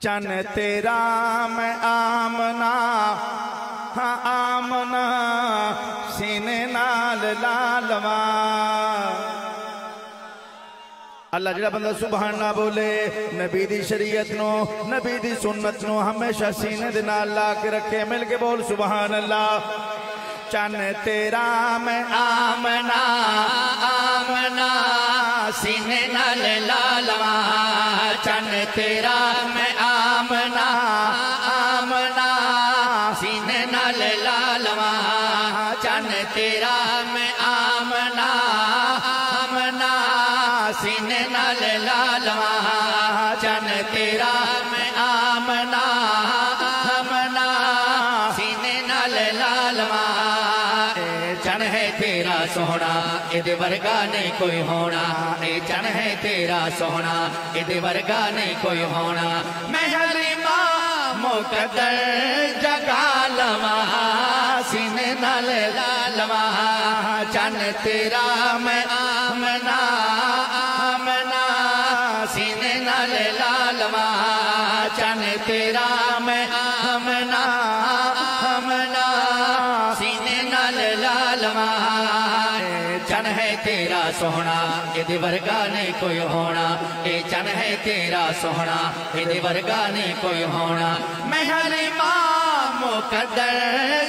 چن تیرا میں آمنا ہاں آمنا سینے نال لالواں اللہ جڑا بندہ سبحان نہ بولے نبی دی شریعت نو نبی دی سنت نو ہمیشہ سینے دے نال لا کے رکھے مل کے بول سبحان اللہ چن تیرا میں آمنا آمنا سینے نال لالواں چن تیرا میں آمنا آمنا سینے نال لالواں چن تیرا میں آمنا آمنا سینے نال لالواں چن تیرا میں آمنا آمنا سینے نال لالواں اے چن ہے تیرا سونا ادھے ورگا نہیں کوئی ہونا اے چن ہے تیرا سونا ادھے ورگا نہیں کوئی ہونا میں حلیمہ مقدر جگا لواں سینے نال لالواں چن تیرا میں آمنا آمنا سینے نال لالواں چن تیرا میں آمنا آمنا سینے نال لالواں چن ہے تیرا سونا ادھے ورگا نہیں کوئی ہونا اے چن ہے تیرا سونا ادھے ورگا نہیں کوئی ہونا میں حلیمہ مقدر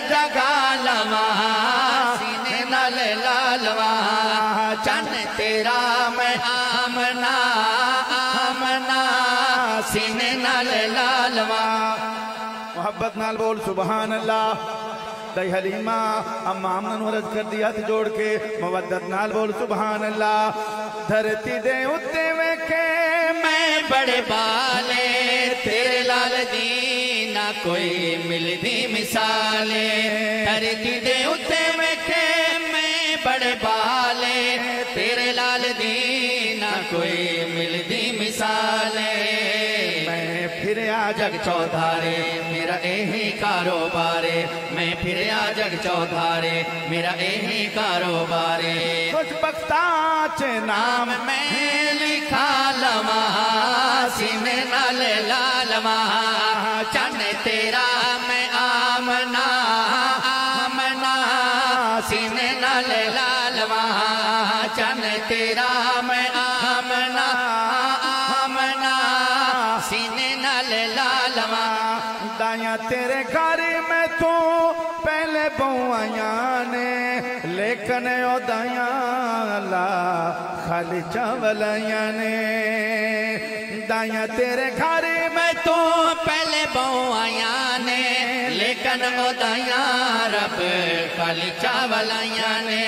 جگا لواں سینے نال لالواں چن تیرا میں آمنا آمنا سینے نال لالواں محبت نال بول سبحان اللہ دائی حلیمہ امام نے عرض کر دیا تھی جوڑ کے مودت نال بول سبحان اللہ دھرتی دے اتے ویکھے میں بڑے بالے تیرے لال دی نہ کوئی مل دی مثالے دھرتی دے اتے ویکھے میں بڑے بالے تیرے لال دی نہ کوئی مل دی مثالے میں پھریا جگ چودھارے میرا ایہی کاروبارے میں پھریا جگ چودھارے میرا ایہی کاروبارے کچھ بختاچ نام میں لکھا لواں سینے نال لالواں چن تیرا میں آمنا آمنا سینے نال لالواں چن تیرا میں آمنا آمنا سینے نال لالواں دائیاں تیرے گھر میں تو پہلے بوائیاں نے لیکن او دائیاں لا خالی چاولائیاں نے دائیاں تیرے گھر میں تو پہلے بوائیاں نے لیکن او دائیاں رب خالی چاولائیاں نے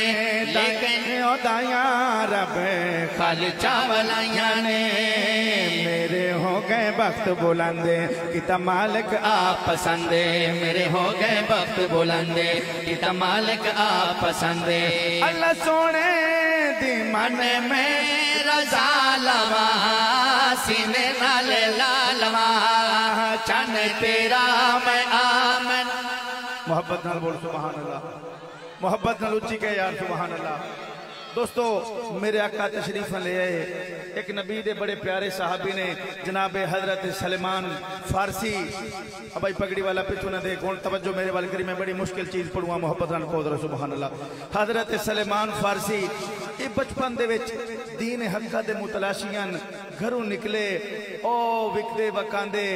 لیکن او دائیاں رب خالی چاولائیاں نے میرے ہو گئے بخت بلندے کتا مالک آپ پسندے میرے ہو گئے بخت بلندے کتا مالک آپ پسندے اللہ سونے دی من میں رضا لواں سینے نال لالواں چن تیرا میں آمن محبت نال بول سبحان اللہ محبت نال اچھی کہ یار سبحان اللہ دوستو میرے آقا تشریف لے آئے ایک نبی دے بڑے پیارے صحابی نے جناب حضرت سلیمان فارسی ابائی پگڑی والا پچھو نہ دے کون توجہ میرے والے کری میں بڑی مشکل چیز پڑھوں محبت رن کو در سبحان اللہ حضرت سلیمان فارسی یہ بچپن دے وچ دین حقہ دے متلاشیاں گھروں نکلے او وکدے وکاندے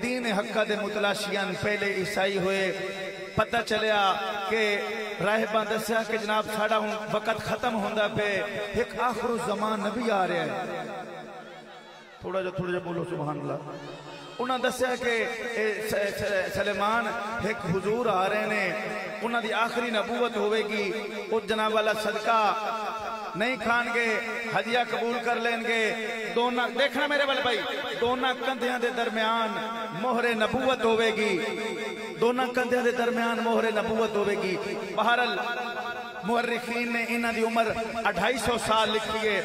دین حقہ دے متلاشیاں پہلے عیسائی ہوئے پتہ چلیا کہ راہبان دسیا کہ جناب ساڑا ہوں وقت ختم ہوندہ پہ ایک آخر زمان نبی آ رہے ہیں تھوڑا جا بولو سبحان اللہ انہاں دسیا کہ سلیمان ایک حضور آ رہے ہیں انہاں دی آخری نبوت ہوئے گی اس جناب والا صدقہ نہیں کھان گے ہدیہ قبول کر لیں گے دیکھنا میرے والے بھائی دونہ کندھیاں دے درمیان مہر نبوت ہوئے گی دونہ کندھیاں دے درمیان مہر نبوت ہوئے گی بہرحال مورخین نے انہاں دی عمر 250 سال لکھی ہے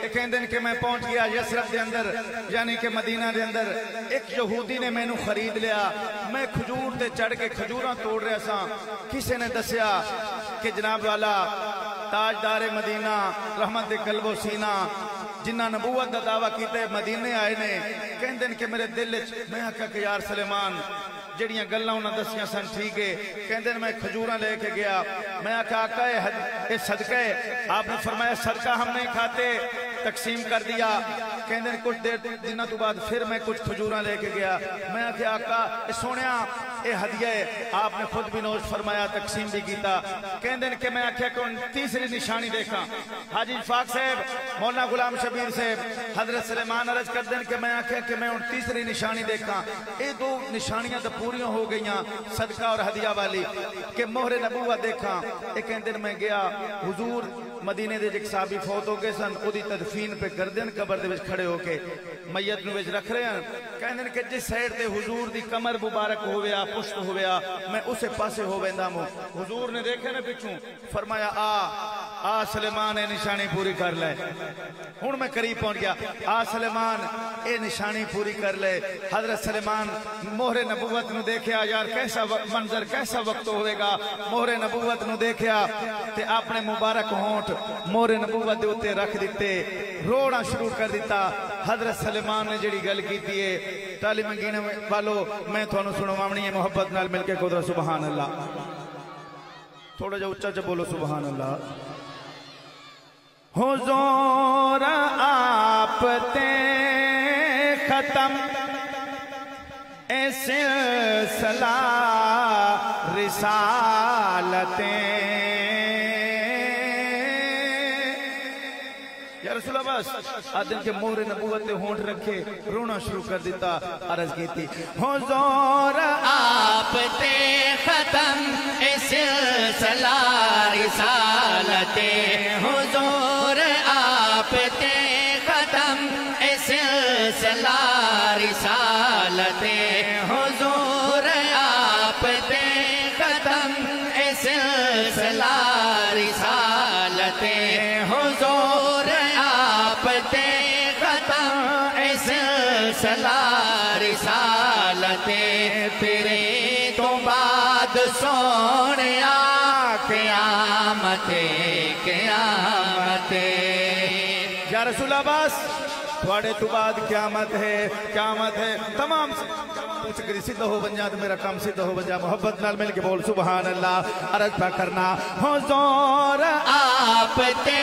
ایک دن کہ میں پہنچ گیا یسرب دے اندر یعنی کہ مدینہ دے اندر ایک یہودی نے میں نو خرید لیا میں کھجور تے چڑھ کے کھجوراں توڑ رہا سا کسی نے دسیا کہ جناب والا تاجدار مدینہ رحمت قلب و سینہ جنہ نبوت دا دعویٰ کیتے مدینے آئے نے کہندے کہ میرے دل میں آکھا کہ یار سلیمان جڑیاں گلاں انہاں دسیاں سن ٹھیک ہے کہندے میں کھجوراں لے کے گیا میں آکھا آقا یہ صدقہ ہے آپ نے فرمایا صدقہ ہم نہیں کھاتے تقسیم کر دیا کہندے کچھ دیر دنوں تو بعد پھر میں کچھ کھجوراں لے کے گیا میں آکھا آقا سونیا اے ہدیہ ہے آپ نے خود بھی نوش فرمایا تقسیم بھی کیتا کہندے کہ میں آکھا کہ تیسری نشانی دیکھا حاجی فاق صاحب مولانا غلام شبیر صاحب حضرت سلیمان عرض کر دیں کہ میں آکھا کہ میں تیسری نشانی دیکھا اے دو نشانیاں تو پوریاں ہو گئیاں صدقہ اور ہدیہ والی کہ مہر نبوت دیکھا ایک دن میں گیا حضور مدینے دے ایک صحابی فوت ہو گئے سن اودی تدفین پہ گردن قبر دے وچ کھڑے ہو کے میت نو وچ رکھ رہے ہیں کہندے کہ جس سائیڈ تے حضور دی کمر مبارک ہویا پشت ہویا میں اسے پاسے ہو ویندا ہوں حضور نے دیکھے نا پیچھوں فرمایا آ سلیمان اے نشانی پوری کر لے ہن میں قریب پہنچ گیا آ سلیمان اے نشانی پوری کر لے حضرت سلیمان مہر نبوت نو دیکھیا یار کیسا منظر کیسا وقت ہوئے گا مہر نبوت نو دیکھیا تے اپنے مبارک ہونٹ مہر نبوت دے اوتے رکھ دیتے رونا شروع کر دیتا حضرت سلیمان نے جڑی گل کیتی ہے تعلیم گینے والو میں تھانوں سنواونی ہے محبت نال مل کے قدرت سبحان اللہ تھوڑا جا اچھا بولو سبحان اللہ حضور آپ تے ختم اے سلسلہ رسالتیں یا رسول اللہ بس آدم کے مہر نبوت ہونٹ رکھے رونا شروع کر دیتا عرض کی تھی حضور آپ تے ختم اے سلسلہ رسالتیں حضور آپ تے ختم اے سلسلہ رسالتیں حضور آپ تے ختم اے سلسلہ رسالتیں حضور آپ تے ختم اے سلسلہ رسالتیں تیرے تو بعد سونیا قیامت قیامت یا رسول اللہ بس تھوڑے تو بعد قیامت ہے تمام پوچھ کری سیدھا ہو بن جا تو میرا کام سیدھا ہو بن جا محبت نال مل کے بول سبحان اللہ عرض پہ کرنا حضور آپ تے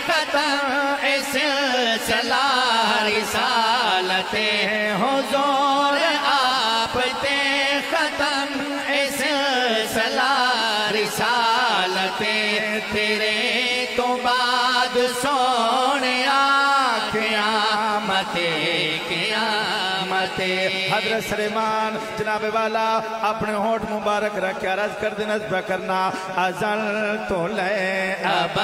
ختم اے سلسلہ رسالتیں حضور آپ تے ختم اے سلسلہ رسالتیں تیرے تو بعد سونیا قیامت قیامت حضرت سلیمان جناب والا اپنے ہونٹ مبارک رکھ کے عرض کر دینا پہ کرنا ازل تو لے اب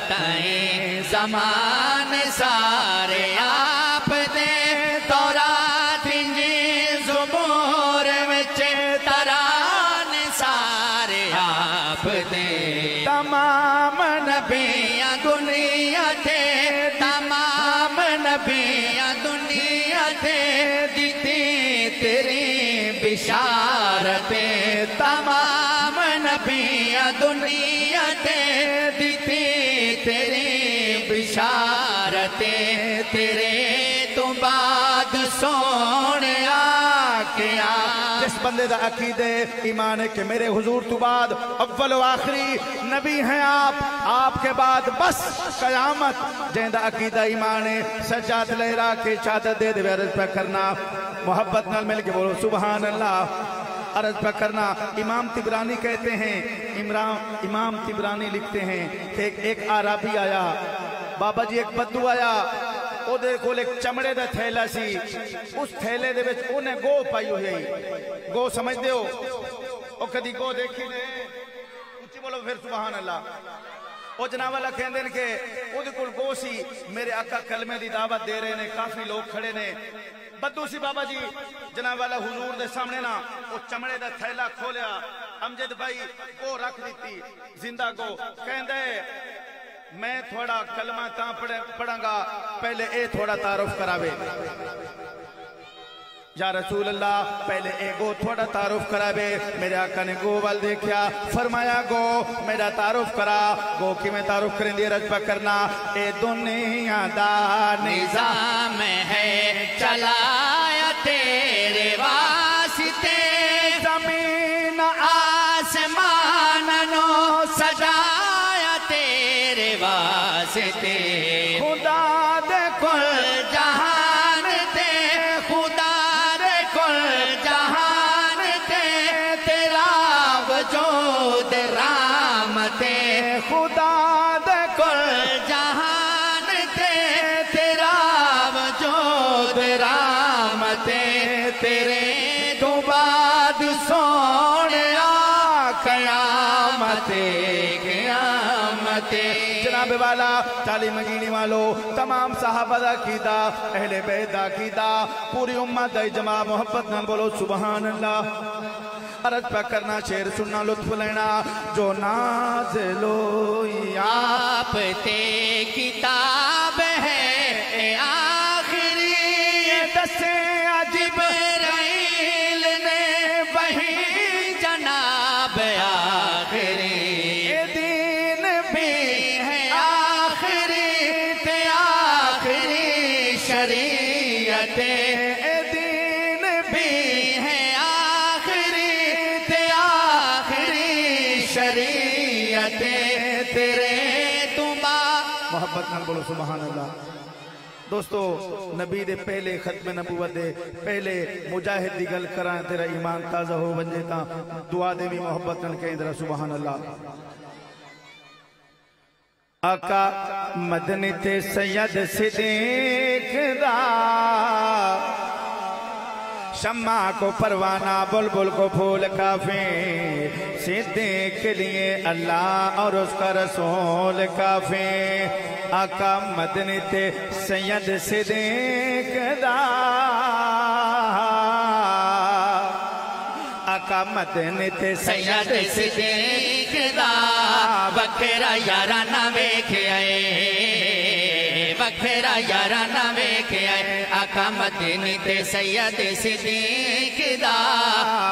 تائیں زمان سارے آپ دے تورات انجیل زبور وچ تران سارے آپ دے تمام نبیاں دنیا تے تمام نبیاں دنیا تے دیتی تیری بشارتیں تمام نبیاں دنیا تے دیتی تیری بشارتیں تیرے تو بعد سونیا قیامت جس بندے دا عقیدے ایمان ہے کہ میرے حضور تو بعد اول و آخری نبی ہیں آپ کے بعد بس قیامت جہاں دا عقیدہ ایمان ہے سجاد لہرا کے چادر دے دے عرض پہ کرنا محبت نال مل کے بولو سبحان اللہ عرض پہ کرنا امام طبرانی کہتے ہیں امام طبرانی لکھتے ہیں کہ ایک عربی آیا بابا جی ایک بدو آیا او دے کول ایک چمڑے دا تھیلا سی اس تھیلے دے وچ اونے گو پائی ہوئی گو سمجھ دے ہو او کدی گو دیکھی نے اچھی بولو پھر سبحان اللہ او جناب والا کہندے کہ او دے کول گو سی میرے آقا کلمے دی دعوت دے رہے نے کافی لوگ کھڑے نے بدو سی بابا جی جناب والا حضور دے سامنے نا او چمڑے دا تھیلا کھولیا امجد بھائی گو رکھ دیتی زندہ گو کہندے میں تھوڑا کلمہ تاں پڑھاں گا پہلے اے تھوڑا تعارف کراوے یا رسول اللہ پہلے اے گو تھوڑا تعارف کرا بے. میرے آقا نے گو وال دیکھیا فرمایا گو میرا تعارف کرا. گو کی میں تعارف کریں دی رج پا کرنا اے دنیا دا نظام ہے چلایا تیرے واسطے زمین آسمان نو سجایا تیرے واسطے خدا دے کل جہان تے خدا دے کل جہان تے تیرا وجود رحمتے خدا دے کل جہان تے تیرا وجود رحمتے تیرے تو بعد سونیا قیامت قیامت. جناب والا تعلیم مگینی والو تمام صحابہ دا کیتا اہل بیت دا کیتا پوری امت دا جماع محبت نہ بولو سبحان اللہ. عرض پہ کرنا شعر سننا لطف لینا جو نازل ہوئی آپ تے کتاب ہے اے آخری دسے عجب جبرائیل نے وہی جناب آخری اے دین بھی ہے آخری تے آخری شریعت اے دین بھی ہے آخری تے آخری شریعت تیرے تمہا. محبت نال بولو سبحان اللہ. دوستو نبی دے پہلے ختم نبوت دے پہلے مجاہد دی گل کرائیں تیرا ایمان تازہ ہو بنجے تا دعا دے بھی محبت نال کہیں درہ سبحان اللہ. آقا مدنی تے سید صدیق دا شمع کو پروانہ بلبل کو پھول کافی صدیق کے لیے اللہ اور اس کا رسول کافی. آقا مدنی تے سید صدیق دا آقا مدنی تے سید صدیق دا بکھرا یارانہ ویکھے آئے بکھرا یارانہ ویکھے آئے. آقا مدنی تے سید صدیق دا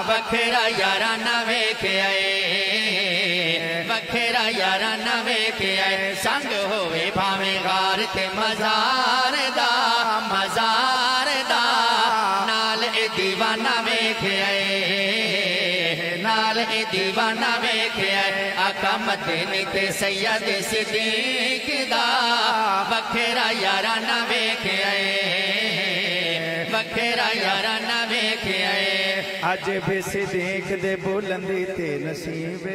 بکھرا یارانہ ویکھے آئے بکھرا یارانہ ویکھے آئے. سنگ ہوئے بھاویں غار تے مزار دا مزار دا نال اے دیوانہ ویکھے آئے نال اے دیوانہ ویکھے آئے. آقا مدنی تے سید صدیق دا بکھرا یارانہ ویکھے آئے بکھرا یارانہ ویکھے آئے. اج بھی صدیق دے بلندی تے نصیب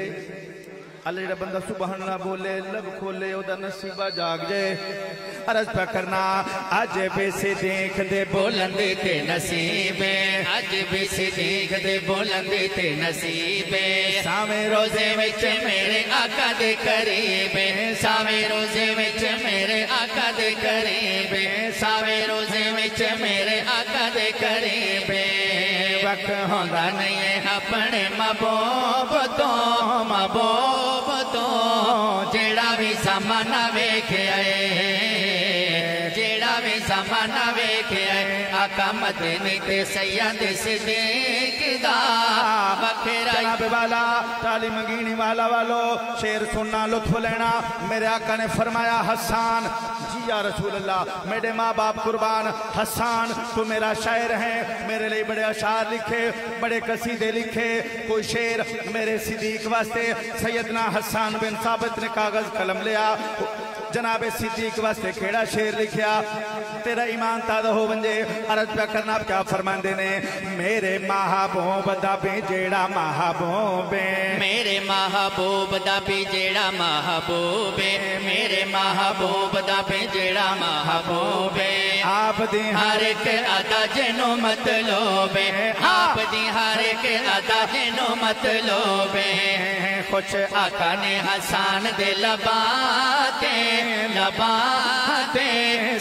اللہ جڑا بندہ سبحان اللہ بولے لب کھولے او دا نصیبہ جاگ جائے. عرض پہ کرنا اج بھی صدیق دے بلندی تے نصیب اج بھی صدیق دے بلندی تے نصیب سامے روزے وچ میرے آقا دے قریب سامے روزے وچ میرے آقا دے قریب سامے روزے وچ میرے آقا دے قریب. وقت ہوندا نہیں ہے اپنے محبوب تو جیڑا بھی زمانہ ویکھے آئے جیڑا بھی زمانہ ویکھے آئے. آقا مدنی تے سید صدیق دا بکھرا. جناب والا تعلیم مگینی والا والو شعر سننا لطف لینا. میرے آقا نے فرمایا حسان جی یا رسول اللہ میرے ماں باپ قربان حسان تو میرا شاعر ہے میرے لئے بڑے اشعار لکھے بڑے قصیدے لکھے. کوئی شعر میرے صدیق واسطے سیدنا حسان بن ثابت نے کاغذ قلم لیا جناب صدیق واسطے کھیڑا شعر لکھیا تیرا ایمان تازہ ہو بنجے. عرض پہ کرنا کیا فرماندے نے میرے محبوب دا بھی جیڑا محبوب میرے محبوب دا بھی جیڑا محبوب میرے محبوب دا بھی جیڑا محبوب. آپ دی ہر ایک ادا جنوں مطلوب آپ دی ہر ایک ادا جنوں مطلوب. خوش آقا نے حسان دے لباتے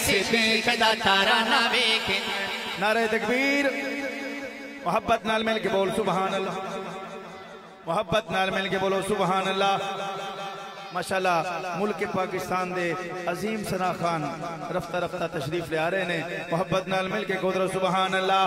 صدیق دا تارانہ ویکھے. نعرہ تکبیر. محبت نال مل کے بول سبحان اللہ. محبت نال مل کے بولو سبحان اللہ. ماشاءاللہ ملک پاکستان دے عظیم ثنا خان رفتہ رفتہ تشریف لے آ رہے ہیں. محبت نال مل کے گودرو سبحان اللہ.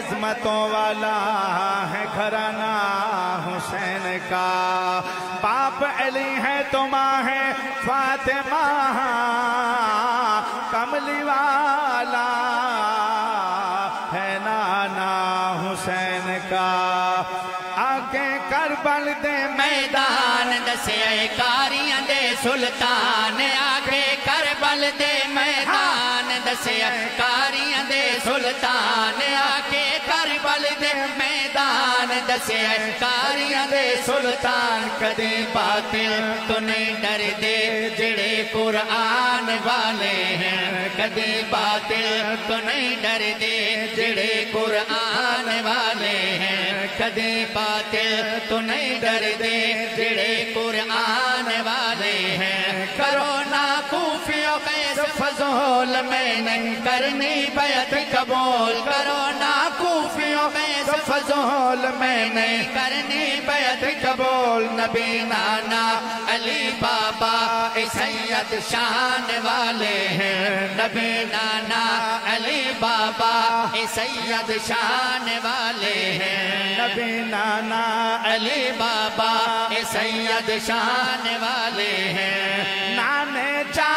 عظمتوں والا ہے گھرانہ حسین کا، باپ علی ہے تو ماں ہے فاطمہ، کملی والا ہے نانا حسین کا، آگے کربل دے میدان دسے کاریاں دے سلطان، آگے کربل دے میدان دسے کاریاں دے سلطان، آگے کربل دے میدان دسے کاریاں دے سلطان، کدی باطل تو نہیں ڈر دے جڑے قرآن والے ہیں، کدی باطل تو نہیں ڈر دے جڑے قرآن والے ہیں، کدی باطل تو نہیں ڈر دے جڑے قرآن والے ہیں، کرو نا کوفیوں قیس فضول میں نہیں کرنی بیعت قبول، کرو نا کوفیوں قیس فضول میں نہیں کرنی بیعت قبول، نبی نانا علی بابا سید شان والے ہیں، نبی نانا علی بابا سید شان والے ہیں، نبی نانا علی بابا سید شان والے ہیں، نانے چا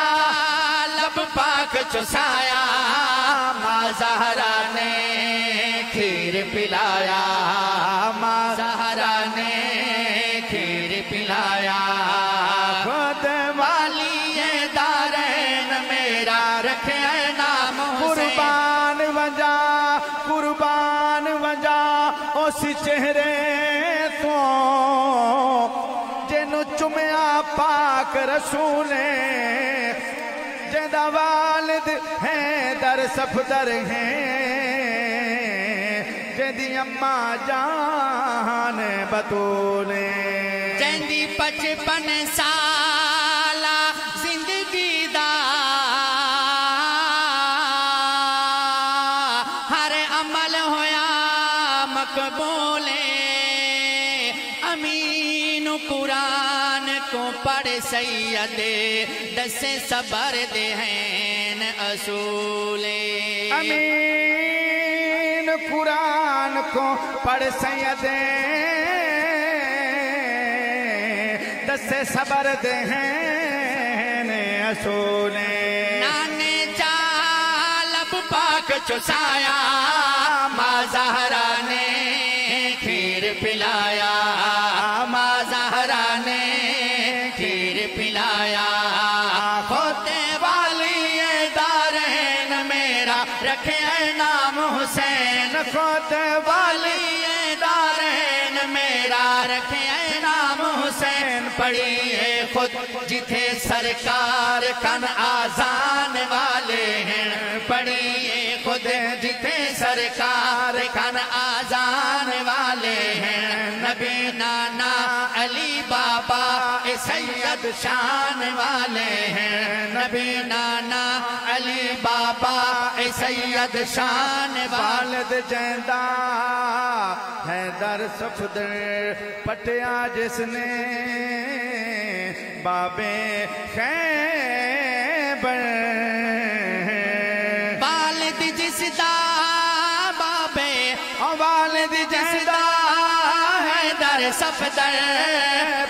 لب پاک چسایا ماں زہرا نے کھیر پلایا، ماں زہرا نے کھیر پلایا، خود والی دارین میرا رکھے نام حسین، قربان وجا اس چہرے تو جنو چمیا پاک رسول جدا والد ہیں در صفدر ہیں، جدی اماں جان بطول جندی 55 سالہ زندگی دا ہر عمل ہویا مقبول، امین قرآن کو پڑھ سید دسے صبر دے ہیں اصول، امین قرآن کو پڑھ سید دسے صبر دے ہیں اصول، نانے جالب پاک چسایا ماں زہرا نے کھیر پلایا، ماں زہرا نے کھیر پلایا، کھوتے والی دارین میرا رکھے نام حسین، کھوتے والی دارین میرا رکھے نام حسین، پڑھیے خود جتھے سرکار کن آزان والے ہیں، پڑھیے خود جتھے سرکار کن آزان والے ہیں، نبی نانا علی بابا سید شان والے ہیں، نبی نانا علی بابا سید شان والد جیندہ ہے در صفدر پٹیا جس نے بابے خیبر، والد جس دا بابے والد جیندہ ہے در صفدر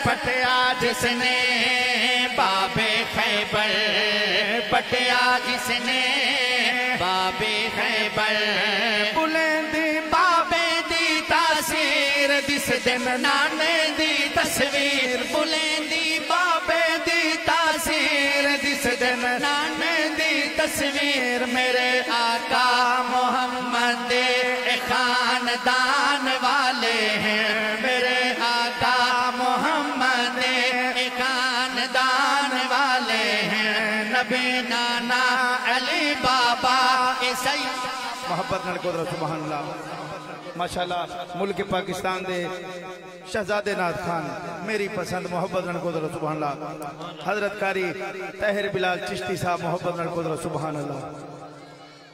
پٹیا جس نے بابے خیبر، پٹیا جس نے بابے خیبر، بلندی بابے دی تاثیر جس دن نانے دی تصویر، بلندی بابے دی تاثیر جس دن نانے دی تصویر، میرے آقا محمد خاندان والے ہیں، میرے آقا محمد خاندان والے ہیں، نبی نانا علی بابا سید محبت نال قدرت سبحان اللہ، ماشاءاللہ ملک پاکستان دے شہزادے ناز خان میری پسند محبت نال قدرت سبحان اللہ، حضرت قاری طاہر بلال چشتی صاحب محبت نال قدرت سبحان اللہ،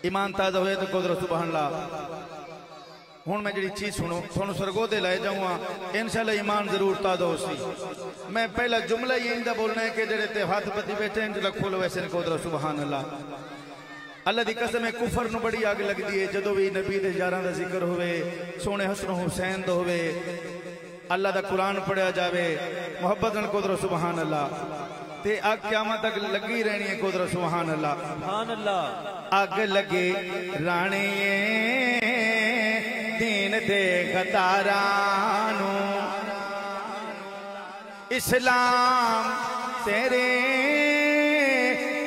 ایمان تازہ ہوئے تو قدرت سبحان اللہ۔ ہون میں جڑی چیز سنو تھونو سرگو دے لائے جاؤں انشاءاللہ ایمان ضرور تازہ ہو سی۔ میں پہلا جملہ یہ اندہ بولنا ہے کہ جڑے تے ہاتھ پتی بیٹھے ہیں جڑا کھولو ویسے قدرت سبحان اللہ۔ اللہ دی قسم ہے کفر نو بڑی آگ لگ دیئے جدو بھی نبی دے یاراں دا ذکر ہوئے سونے حسن و حسین دا ہوئے اللہ دا قرآن پڑھیا جاوے محبت نال قدر سبحان اللہ تے آگ قیامت تک لگی رہنی ہے قدر سبحان اللہ سبحان اللہ آگ لگے رانے دین دے غدارانو اسلام تیرے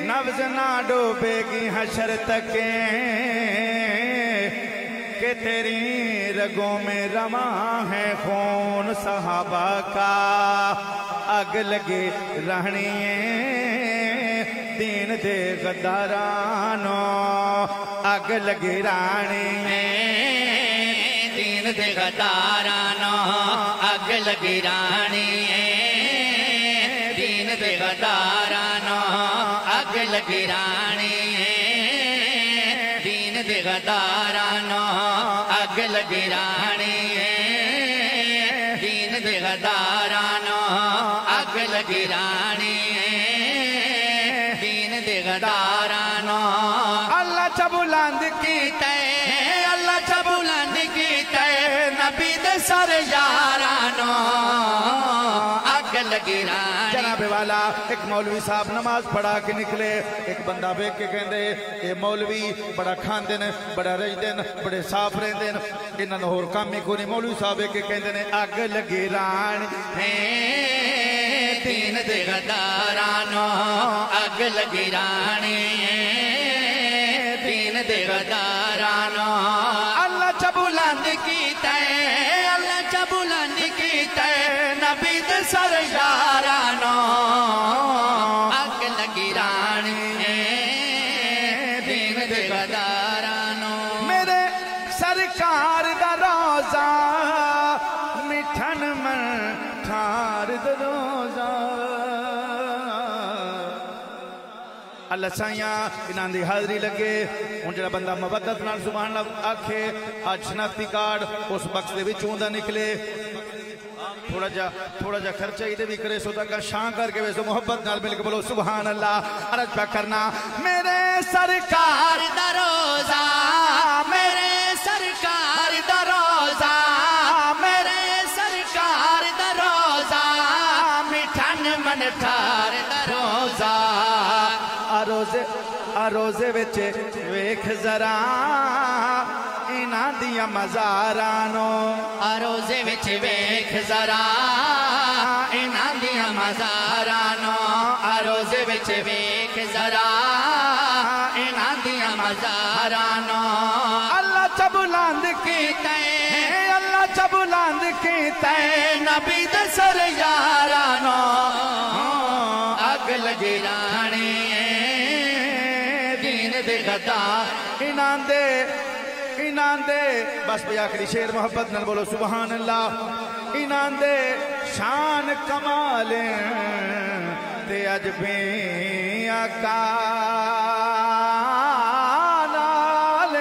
نبض نہ ڈوبے گی حشر تک کہ تیری رگوں میں رواں ہے خون صحابہ کا آگ لگے رہنی دین دے غدارانو آگ لگے رہنی دین دے غدارانو آگ لگی رانی دین دے غدارانو آگ لگی رانی دین دے غدارانو آگ لگی رانی دین دے غدارانو آگ لگی رانی دین دے غدارانو اللہ چبولاند کی تے اللہ چبولاند کی تے نبی دے سر یارانو آگ لگی رانی جناب والا ایک مولوی صاحب نماز پڑھا کے نکلے ایک بندہ بیک کے کہندے اے مولوی بڑا کھان دین بڑا رج دین بڑے صاف رہن دین انہاں نوں ہور کام ہی کوئی نہیں مولوی صاحب بیک کے کہندے نے آگ لگی رانی دین دے غدارانو آگ لگی رانی دین دے غدارانو اللہ چبولاند کی تے اللہ چبولاند کی تے نبی دے سر یارانو آگ لگی رانی دین دے غدارانو میرے سرکار دا روزہ مٹھن من ٹھار دا روزہ اللہ سائیاں انہاں دی حاضری لگے ان جڑا بندہ مبدت نال سبحان اللہ آکھے آج شناختی کارڈ اس بکس دے وچوں دا نکلے تھوڑا جا خرچہ ہی دے بھی کرے سو تکا شان کر کے ویسو محبت نال مل کے بولو سبحان اللہ عرض پہ کرنا میرے سرکار دا روزہ میرے سرکار دا روزہ میرے سرکار دا روزہ مٹھن من ٹھار دا روزہ روزے وچے ویکھ ذرا انہاں دیاں مزارانو روزے وچ ویکھ ذرا انہاں دیاں مزارانو روزے وچ ویکھ ذرا انہاں دیاں مزارانو اللہ چبولاند کی تے اللہ چبولاند کی تے نبی دے سر یارانو آگ لگی رانی دین دے غدار انہاں دے بس بھی آخری شیر محبت نال بولو سبحان اللہ انہاں دے شان کمال تے اج بھی آقا نال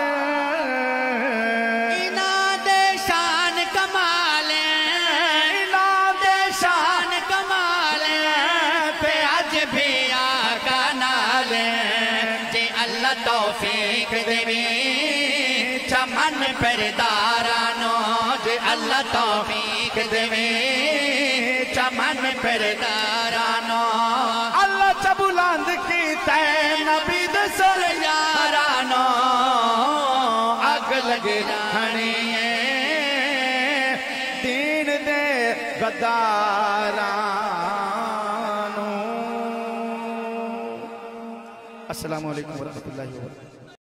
انہاں دے شان کمال انہاں دے شان کمال تے اج بھی آقا نال جے اللہ توفیق دے چمن پردارانو جے اللہ توفیق دے چمن پردارانو اللہ چبولاند کی تے نبی دے سر یارانو آگ لگی رانی دین دے غدارانو السلام علیکم ورحمۃ اللہ وبرکاتہ